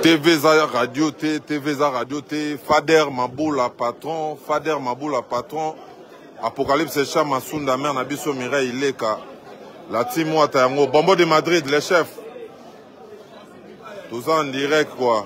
TVza Radio T, TVza Radio T, Fader Maboula patron, Fader Maboula patron, Apocalypse Cham Masunda Mer Nabiso Mireille Ileka, la team Ouattayango, Bombo de Madrid, les chefs. Tout ça en direct quoi.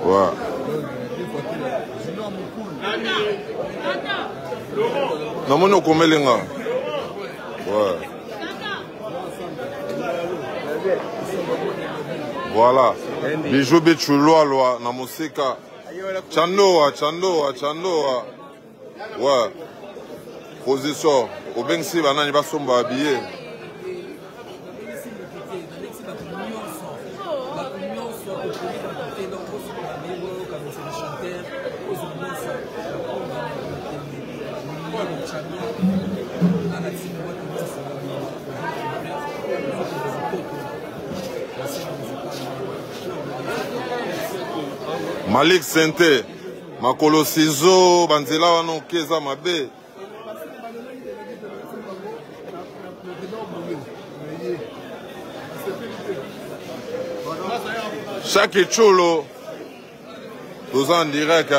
Ouais. Non, mais nous comme les gars. Ouais. Voilà. Bijou bichulo loi na musika. Chandoa. Ouais. Position. Au Bengsi banani basomba habillé. Malik Sente, Makolo Sizo, Banzela Wano Keza Mabe. Chaque Cholo, tous en direct.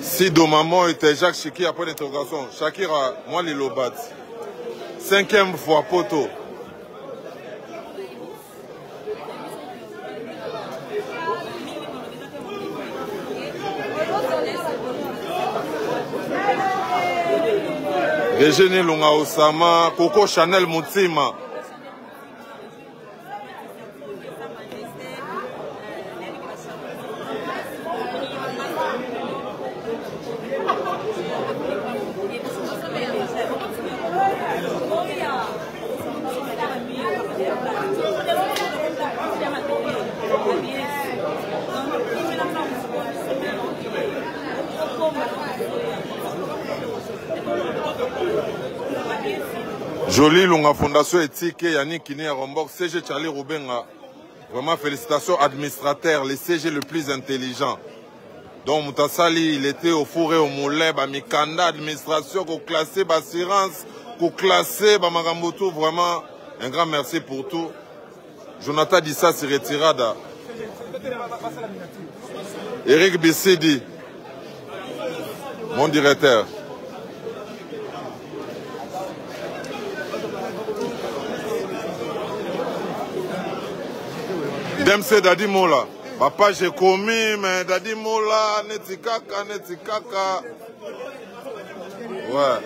Si de maman était Jacques Chiki après l'interrogation, Shakira, moi les Lobat. 5e fois poteau. Régéné Lunga Osama, Coco Chanel Moutima. Jolie Lunga Fondation Éthique, Yannick Kine Rombok, CG Charlie Roubenga. Vraiment félicitations administrateurs, le CG le plus intelligent. Donc Moutassali, il était au four et au moulin, Mikanda, administration, qu'on classé, assurance, qu'on classé, Magamboto, vraiment un grand merci pour tout. Jonathan Dissa s'est retiré. Eric Bissidi, mon directeur. Demse Dadi Mola. Papa j'ai commis, mais Dadi Mola, netikaka. Ouais.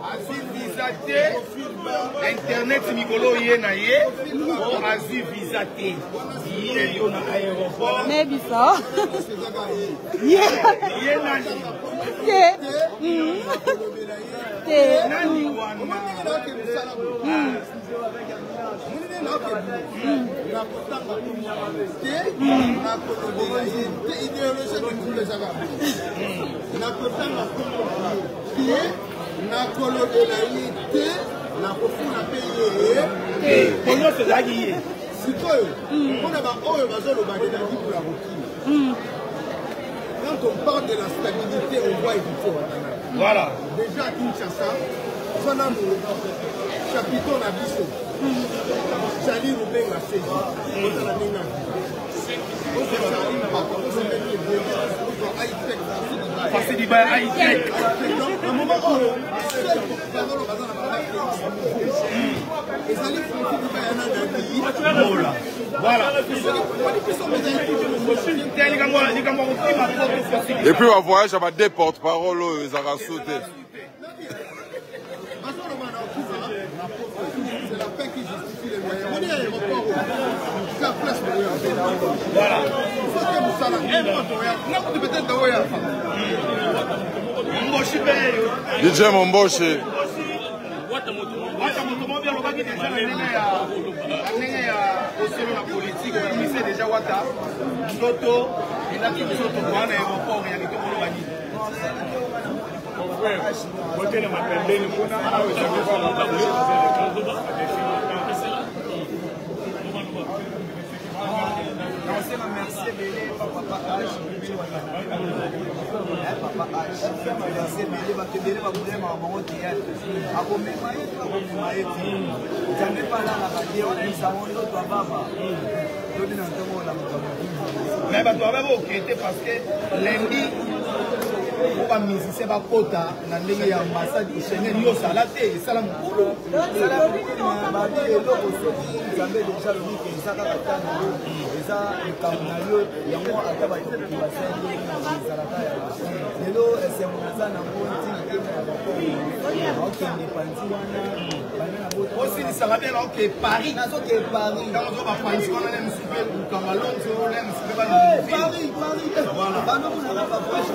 Azil Visaté, Internet Mikolo Yenaye, ou Azil Visaté, Yé na aéroport. Mais bizarre. Quand on parle de la stabilité, on voit voilà. Déjà à Kinshasa, on a chapitre na biso. Charlie Rouben a saisi. Passer du bain high-tech. À un moment où voilà. Et puis on voyage à des porte-parole, ils ont sauté. C'est la paix qui justifie les moyens. On est à l'aéroport. C'est la place pour eux. Voilà. Il faut que vous salariez. N'importe peut-être dans eux. DJ Momboshi. Mais tu vas parce que lundi, pas musicien va kota na ndenge ya ambassade Schengen yo salate esala mukulu sala mukulu ba bi eloko soki nzambe déjà le mike ezaka katana eza ekamunayo yango ata ba to basende ezalaka ya lelo esemunaza na mbonti na kenya ya bakoko ok ne panzi wana bana na boto aussi ni sala bien ok Paris nazo ke Paris quand on va panzi wana na msupe ukamalonzo na msupe ba Paris voilà bana kuna ba proche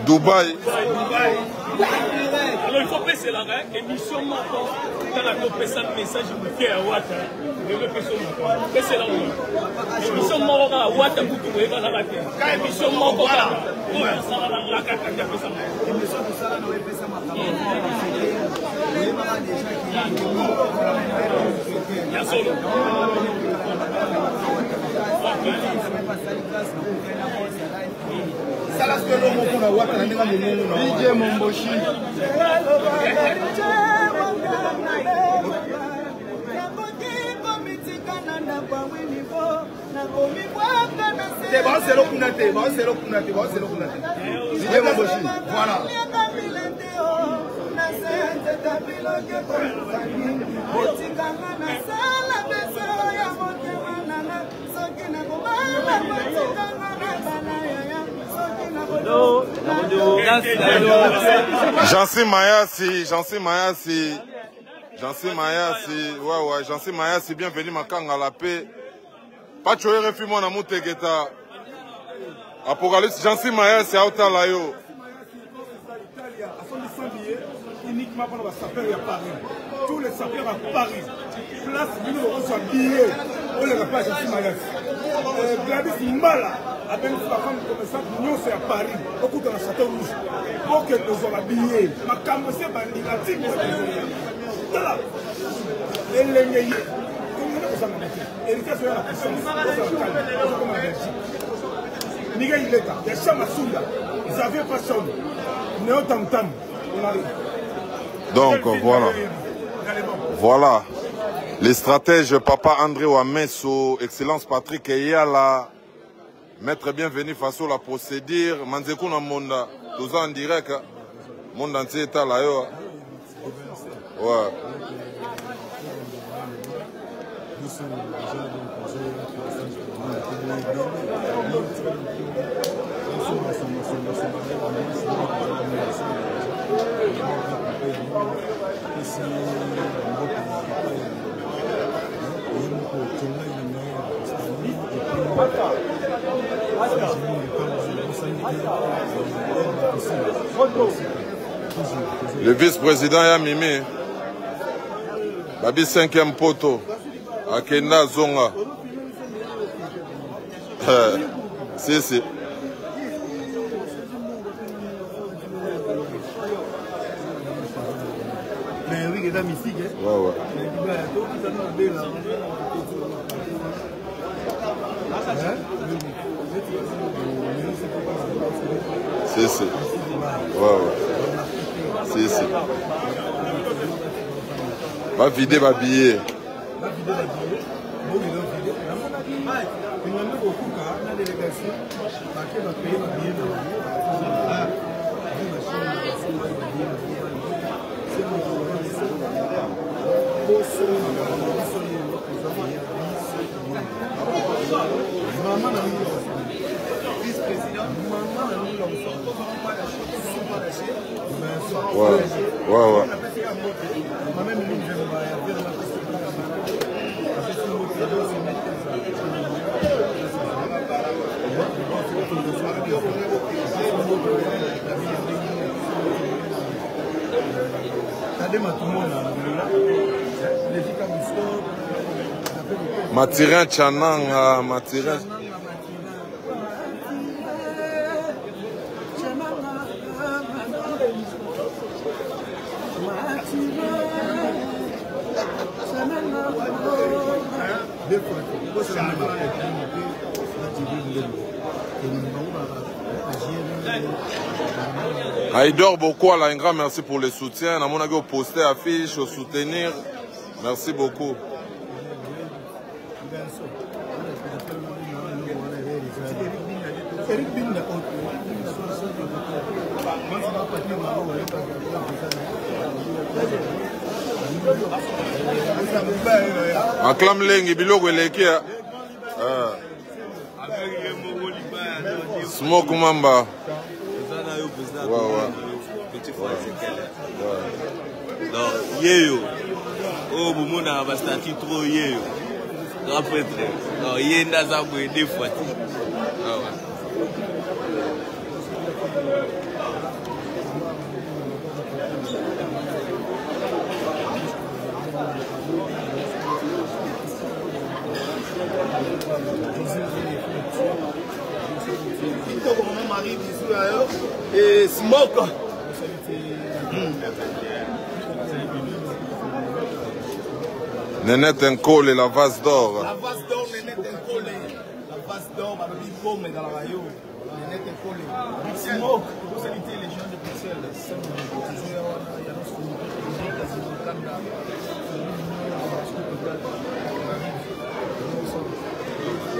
Dubaï. Alors il faut passer là, émission maintenant. Quand la copie ça message vous fait à Ouatta, le passer là. Émission maintenant à Ouatta vous trouvez pas la rater. Quand émission maintenant là, ça va la carte de ça. Émission tout ça là nous passer maintenant. Il y a solo. DJ Momboshi. Voilà. Jansi Mayasi, bienvenue Makanga la paix. Pas de choix, refus-moi dans mon tegeta. Apocalypse, Jansi Mayasi, Aouta Layo. Uniquement pour les sapeurs à Paris. Tous les sapeurs à Paris. Place, nous reçoit billets. On les repère Jansi Mayasi. Gladys Mbala. Avec la femme commerçante, nous c'est à Paris, beaucoup dans la Château Rouge. Pour que nous soyons habillés. Ma camouflée, ma ligatique, voilà. Et les meilleurs. Comment nous sommes habillés? Et les cas sur la puissance. Miguel Ileta, il y a Chamasunda. Ils n'avaient pas ça. Néo Tam Tam. On arrive. Donc voilà. Voilà. Les stratèges Papa André Ouamesso, Excellence Patrick Eyala. Maître bienvenue face à la procédure. Manzekou na Monda, tous en direct. Monde entier est là. Ouais. Le vice-président Yamimi, Babi 5e poteau, Akenda Zonga. Si. Mais oui, il est mystique. Ouais. Si. Ouais. Si. Va vider ma billet. Ouais. Matirin Chananga, Matirin. Il dort beaucoup, un grand merci pour le soutien. On a posté affiche, au soutenir. Merci beaucoup. Acclame Lengi, Biloko Eleki. Smoke Mamba. Donc, Yeyo. Oh, Boumou n'a pas statut trop Yeyo. Grand prêtre. Non, Yenda Zaboué, deux fois. Et Smoke. Nénette Nkole et la vase d'or. La vase d'or, Nénette Nkole. La vase d'or, ma vie pomme dans la rayon. Nénette Nkole. Smoke. Vous invitez les gens de Bruxelles.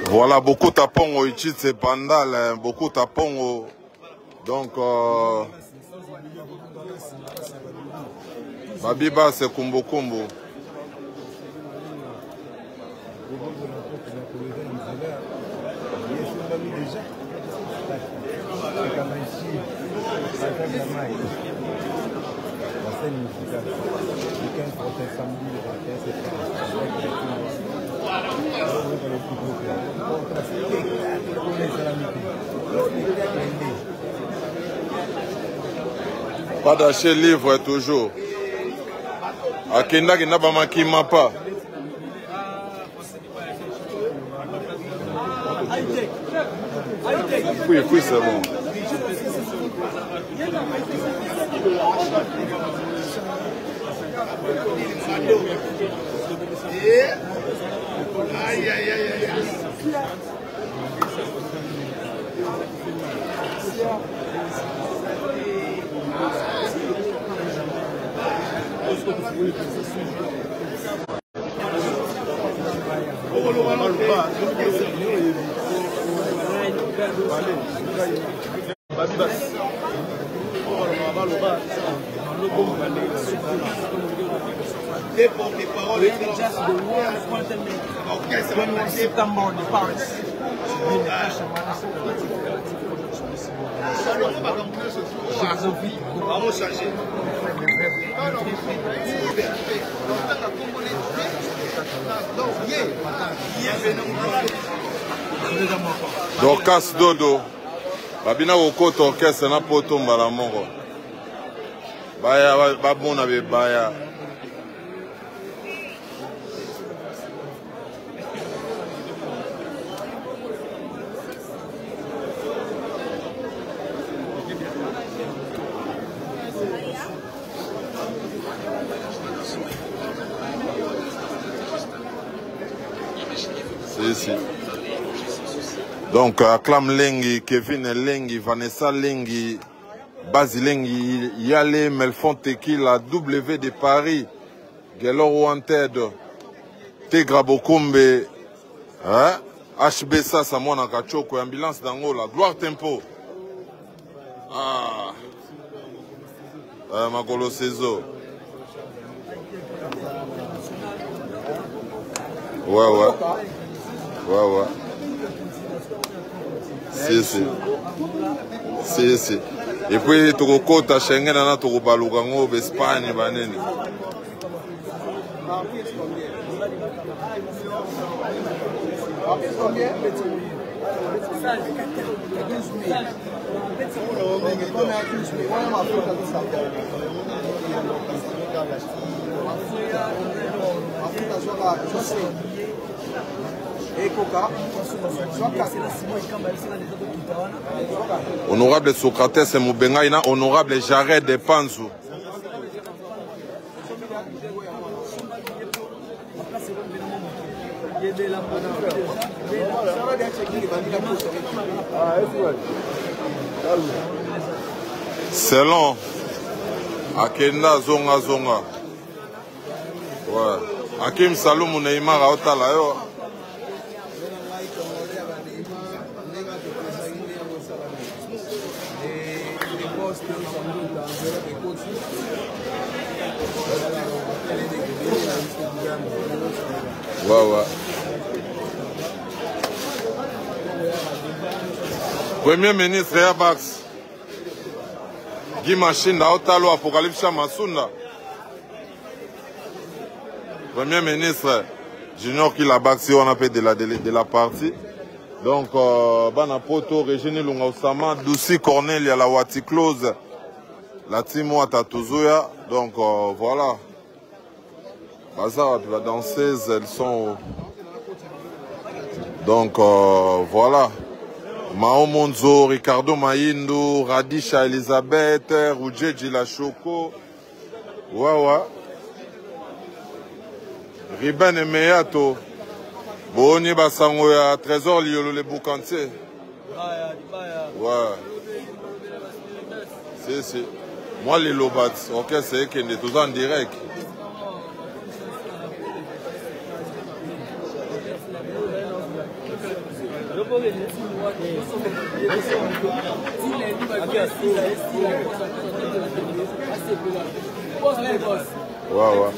Voilà, beaucoup tapons au Ichit, c'est Pandal, beaucoup tapons au... Donc, Babiba, c'est Kumbo Kumbo. Pas d'acheter livre toujours. Akenda qui n'a pas manqué ma pas. Oui, c'est bon. Aïe, aïe, aïe, aïe. Dorcas Dodo. Babina Okoto orchestre na poto mbala moko. Baya babona be baya. C'est ici. Donc, Acclame Lengi, Kevin Lengi, Vanessa Lengi, Basi Lengi, Yale, Melfon Tequila, W de Paris, Gelor Wanted, Tegra Bokombe, HBSA Samona Kachoko, Ambulance d'Angola, Gloire Tempo. Magolo Sezo. Ouais. Si. Et puis tu côté Schengen na tu baluka ngo Espagne banene. Honorable Socrates Moubenga, il a honorable Jared de Panzou. Selon Akenda Zonga. Ouais. Hakim Saloum Neymar Aotala yo. Ouais. Premier ministre Yabax Guy Machine Aotalo Apocalypse Masunda. Premier ministre Junior Kilabax, on appelle de la partie. Donc, Banapoto, Régine Lunga Osama, Doussi Cornelia, la Wati Close, la Timo Atatuzuya. Donc, voilà. Bazar, la danseuse, elles sont. Donc, voilà. Mao Monzo, Ricardo Maïndo, Radisha Elisabeth, Roudjeji La Choco. Ouais. Riben et Meyato. Boni Basango ya Trésor Liolo le Boukantier. Ouais. Si. Moi les Lobats, ok, c'est qu'il est tout en direct. Ouais.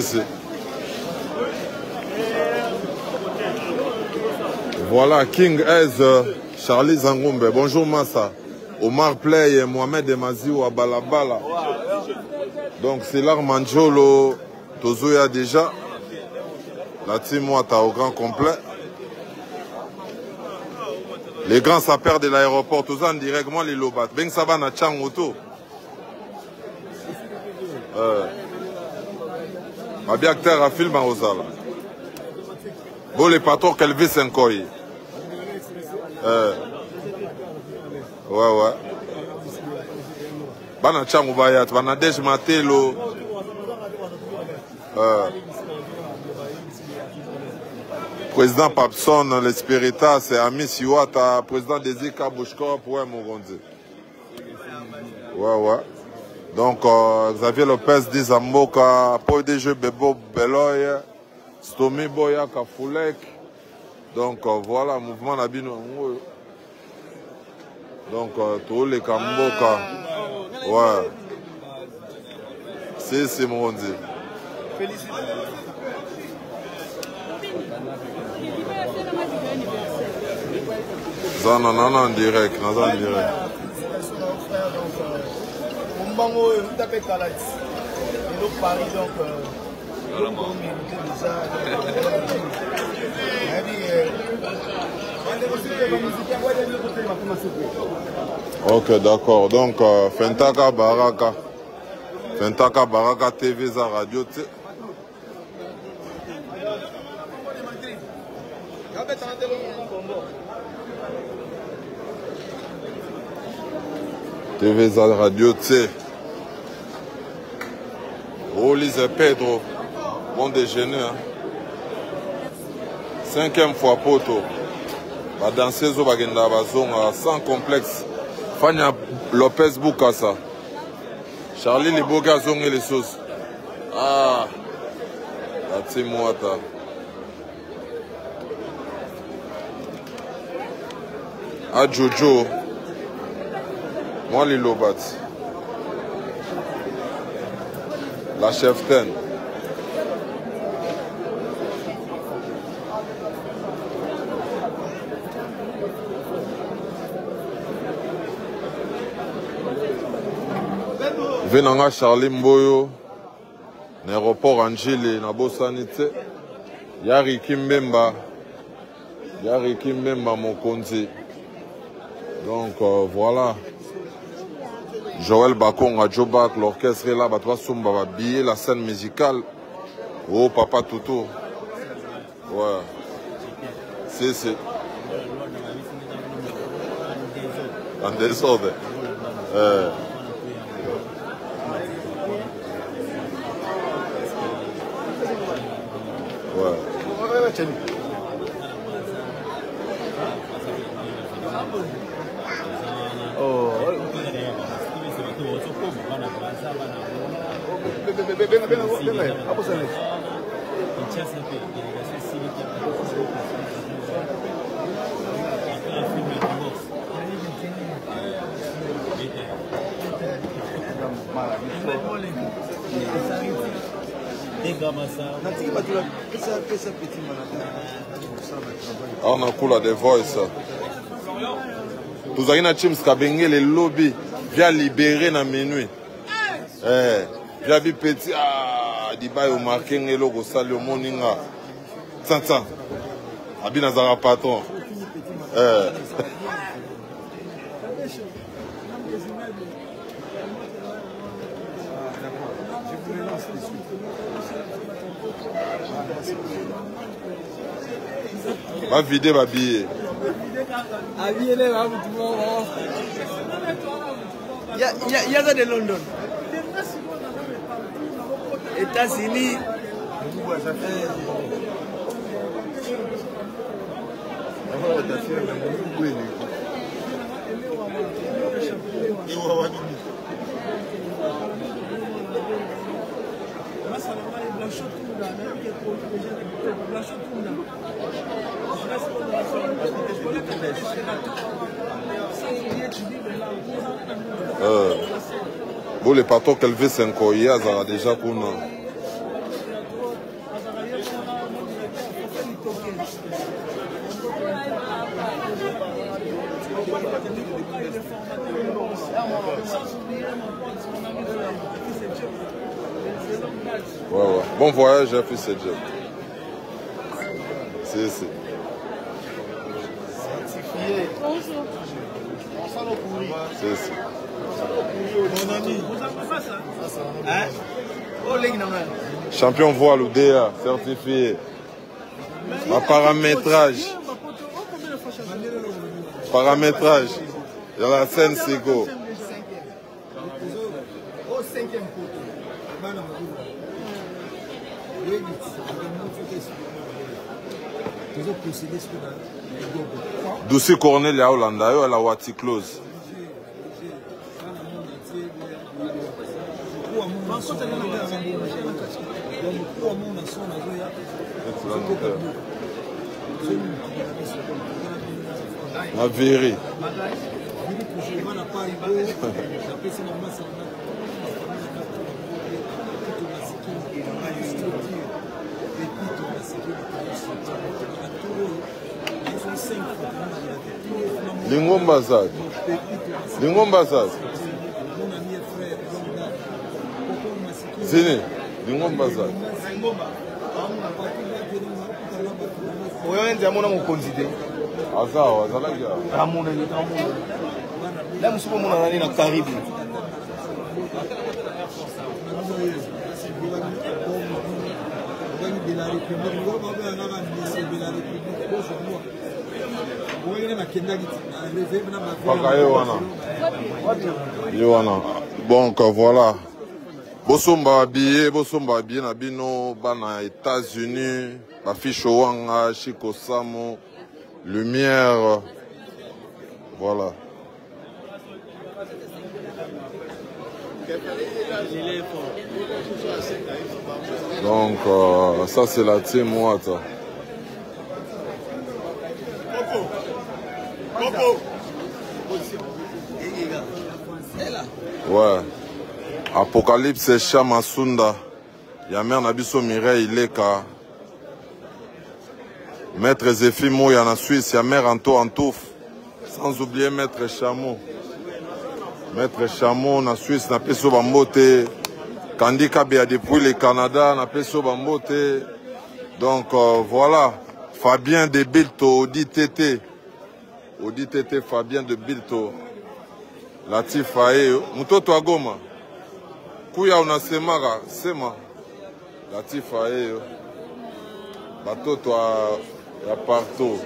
Si. Voilà, King Ez, Charlie Zangombe. Bonjour Massa. Omar Play et Mohamed Emaziou à Balabala. Donc c'est l'Armanjolo, Tozoya déjà. La team Ouata au grand complet. Les grands sapeurs de l'aéroport, tous en directement les Lobat. Ben Sabana Chang Auto. Ma bien acteur à film à Ozala. Bon, les patrons Kelvis Nkoyi. Ouais. Bana Changu Bayat, Bana Dej Matelo. Président Papson, l'Espérita, c'est Ami Siwata, président des Ika Bouchkor, pour Moronzi. Ouais. Donc, Xavier Lopez dit Zamboka, Paul Desjeux Bebo Beloy, Stomi Boya Kafoulek. Donc, voilà, mouvement Nabino. Donc, tous les Kamboka. Ouais. C'est Moronzi. Félicitations. Nana en direct, Mbango, vous tapez Kalaïs. Et donc Paris, donc. Ok, d'accord. Donc, Fentaka Baraka TV, za radio. TV za radio, tu Oh, Lise Pedro, bon déjeuner. Hein. 5e fois poto. La danseuse au Bagenda Bazonga, sans complexe. Fania Lopez Boukassa. Charlie Liboga Zong et les sauces. Ah, la Timoata. Ah, Jojo. Moi, les Lobats. La cheftaine. Venanga Charlie Mboyo, l'aéroport Angile, Nabosanite, Yari Kimbemba, Mokonzi. Donc voilà. Joël Bakong à Djobak, l'orchestre est là, Batwa Sumba va habiller la scène musicale. Oh, Papa Toto. Ouais. C'est. En désordre. Ouais. Oh. On a cool à des voices. Tous les teams qui les lobbies via libérer na minuit. Via bi petit di ba au marquing et logo sali au moninga. Tanta. Abina zara patron. Va vider ma billet. Il y a ça de London. États-Unis. Bon, les patrons qu'elle veut s'incoyer, elle a déjà qu'on a. Ouais. Bon voyage, j'ai fait ce job. C'est. C'est. Champion voile ou DA, certifié. Ma paramétrage. Il y a la scène Sego. Doussi Cornel ya Hollanda, yo la wati close. La vérité. Lingomba Zad. Zini, Lingomba Zad. Oyo nze amona mukonzide. Azawa, azalaga. Amona. Là musuko mona nani na Karibi. Donc voilà. Bosomba habillé na bino bana États-Unis, Baficho Wanga, Chico Samo, Lumière. Voilà. Donc ça c'est la team Wata. Ouais. Apocalypse Chamasunda. Yamer Nabiso Mireille Ileka. Maître Zéphie Moya en Suisse. Yamer Anto Antouf. Sans oublier Maître Chameau. Maître Chameau na Suisse na peso bambote. Kandi Kabea depuis le Canada na peso bambote. Donc voilà, Fabien de Bilto, Audi TT, Fabien de Bilto, Latif Aeo, Mutoto Agoma, Kuya unasemara, Sema, Latif Aeo, Batoto ya partout.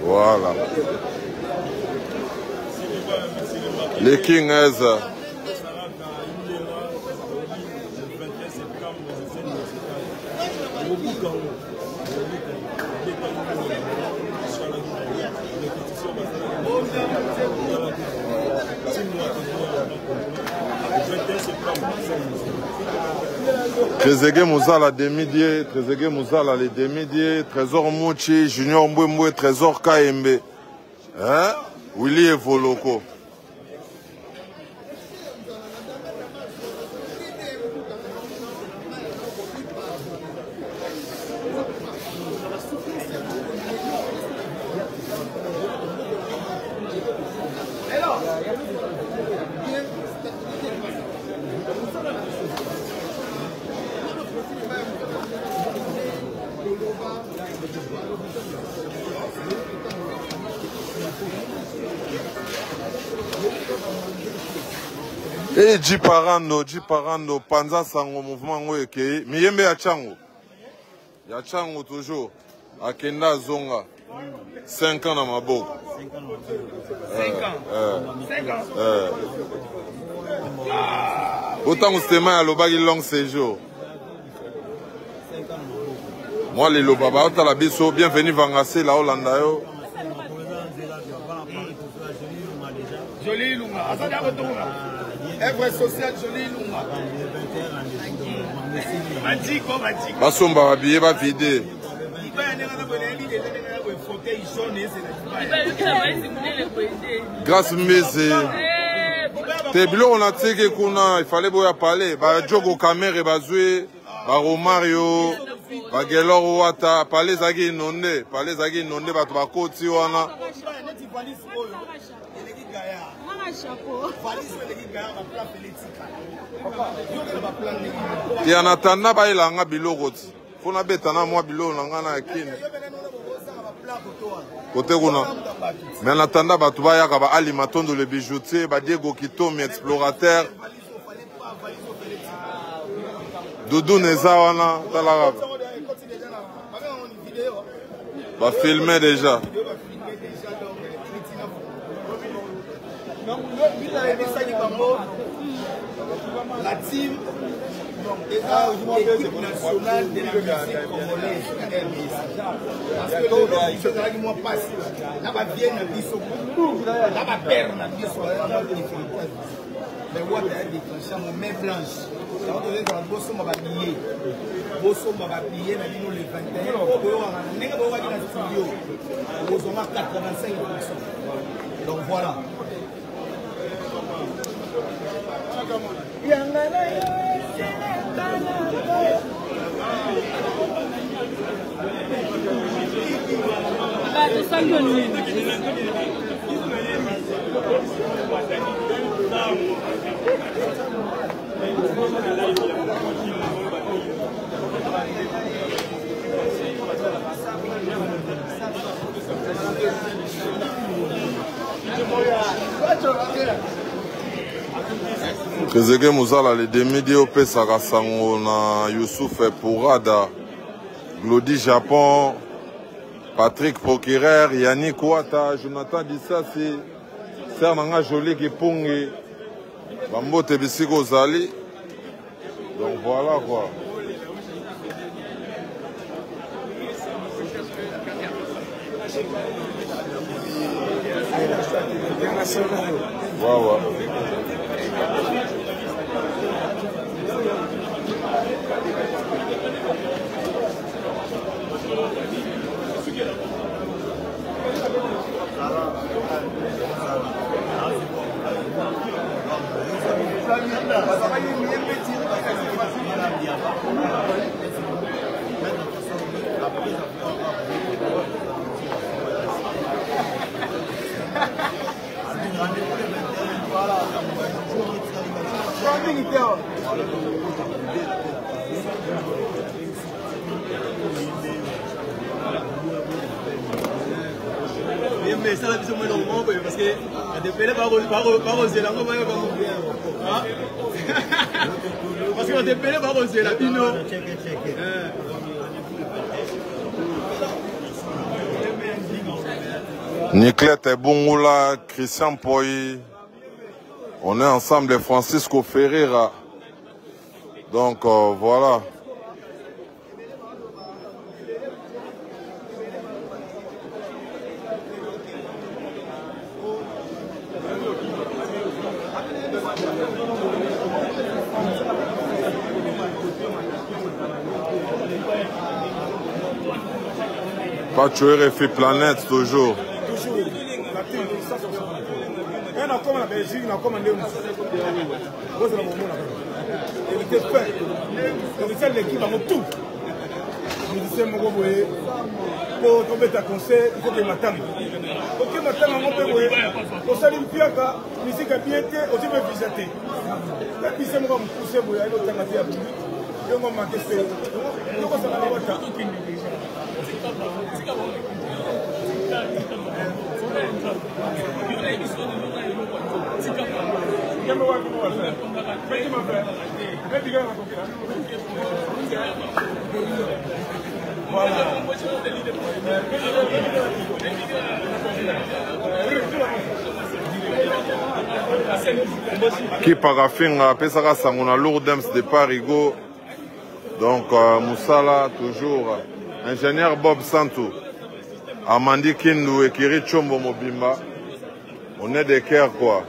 Voilà. Les King Ezra. Trezeguet Mouzala demi-dié, Trezeguet Mouzala les demi-dié, Trésor Mouchi, Junior Mbouemboué, Trésor KMB, hein? Willy Evoloko. Et Jiparando, Panza Sango, mouvement Ngoeke, Miyembe Yachango. Yachango toujours. Akenda Zonga. 5 ans dans ma boucle. 5 ans. Autant que c'était mal, le long séjour. Moi, les Lobaba, la biso, bienvenue Vangassé, la Hollande. Jolie Lunga, attendez à retour là. Œuvre sociale Jolie Lunga. Basomba va billet, va vider. Grâce Mbese. T'es bilo on a tiré qu'on il fallait boire parler. Bah Djogo Kamere bazoué, bah Romario, bah Gelor Wata, parler zagi inondé, bah tu vas côté wana. Et en attendant, il y a un biloko. Il faut que moi biloko na kine. Côté Runa. Mais en attendant, tu vas y avoir Ali Matondo le bijoutier, Diego Kitomi explorateur. Doudou Nezawana, Talarab. Va filmer déjà. La team équipe nationale de la musique congolaise. Parce que le mois passé, là va bien na biso, là va perdre na biso, mais what a déclenché mon main blanche. Ça va donner dans la bosse on va payer. Bosso on va payer na nous le 21. On n'est pas dans le studio. On a 85%. Donc voilà. Trezeguet Mouzala les demi-dié au Pesara Sango na Youssouf Pourada, Glody Japon, Patrick Procureur, Yannick Ouata, Jonathan Dissassi, Sernanga Jolie Kipungi, Bambote Bissiko Zali. Donc voilà quoi. Ouais. Mais ça, c'est moins normal parce que dépendait par oser la parce que dépendait par oser la bino. Niclette Bongoula, Christian Poy, on est ensemble, Francisco Ferreira. Donc voilà. Pas tuer fait planète toujours. Toujours. On a comme la Belgique, on a comme un Léon. Il était fait. Donc c'est l'équipe à mon tout. Je disais, mon gros, pour tomber ta conseil, il faut que m'attende. Ok, m'attende, mon père, pour ça, une pierre, musique a bien été, aussi me visiter. Et puis, c'est moi qui me pousse, il y a une autre thématique à public. Et on m'a manqué fait. Donc, ça va avoir ta. Qui parafinga pesaka sango na Lourdems de Parigo. Donc Moussala toujours ingénieur Bob Santou. Amandi Kindu et Kiri Chombo Mobimba. On est des cœurs quoi.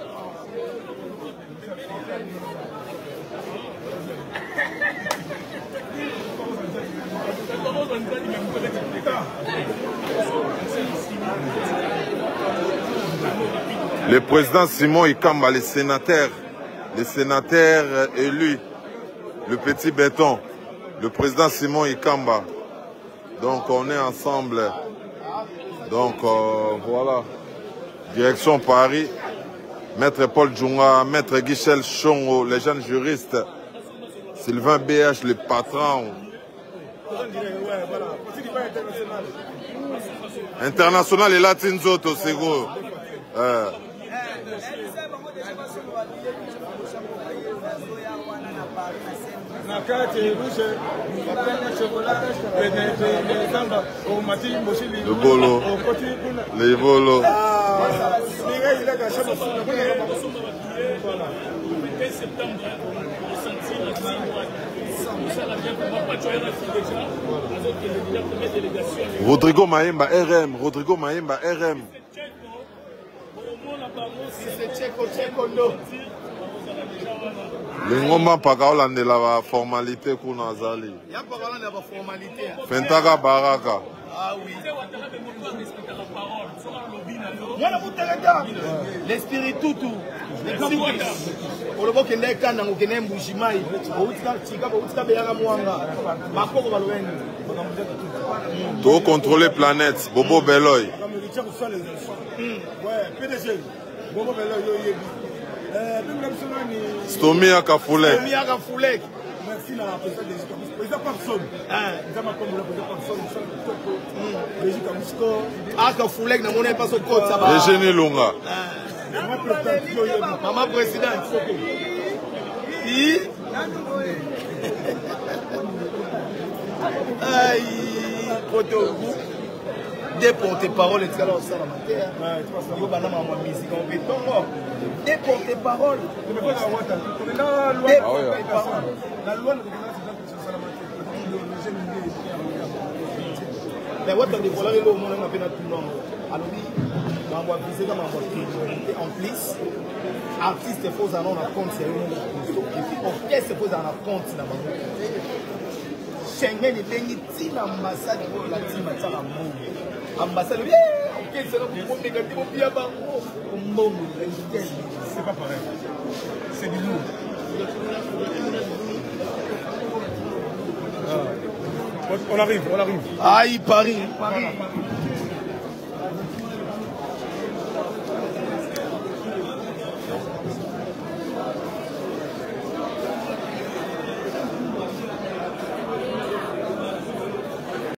Le président Simon Ikamba, les sénateurs élus, le petit béton, le président Simon Ikamba. Donc on est ensemble. Donc voilà. Direction Paris, Maître Paul Djunga, Maître Guichel Chongo, les jeunes juristes, Sylvain BH, le patron. International et Latin Zoto, c'est gros. Le bolo, les bolos. Rodrigo Maemba RM, Rodrigo Maemba RM. Le ngomba paka olandela ba formalité kuna azali. Ya paka olandela ba formalité. Fentaka baraka. Ah oui. L'esprit tout. Pour le moment, il y a un peu de mbujimai. Tout contrôler planète. Bobo Beloy. Stomia Kafoulek. Merci à la présidente des États-Unis. Président Parson. Eugénie Lunga. Maman présidente. Aïe, des porte-paroles, etc. Des porte-paroles. Mais what on dévoile le monde on a fait tout le monde. Alors oui, on va viser comme en plus artiste faut en compte c'est un orchestre faut en compte na bango. Schengen ebengi tina ambassade pour la team à la monde. Ambassade OK c'est là pour négatif bien bango. C'est pas pareil. C'est du lourd. On arrive. Aïe, Paris.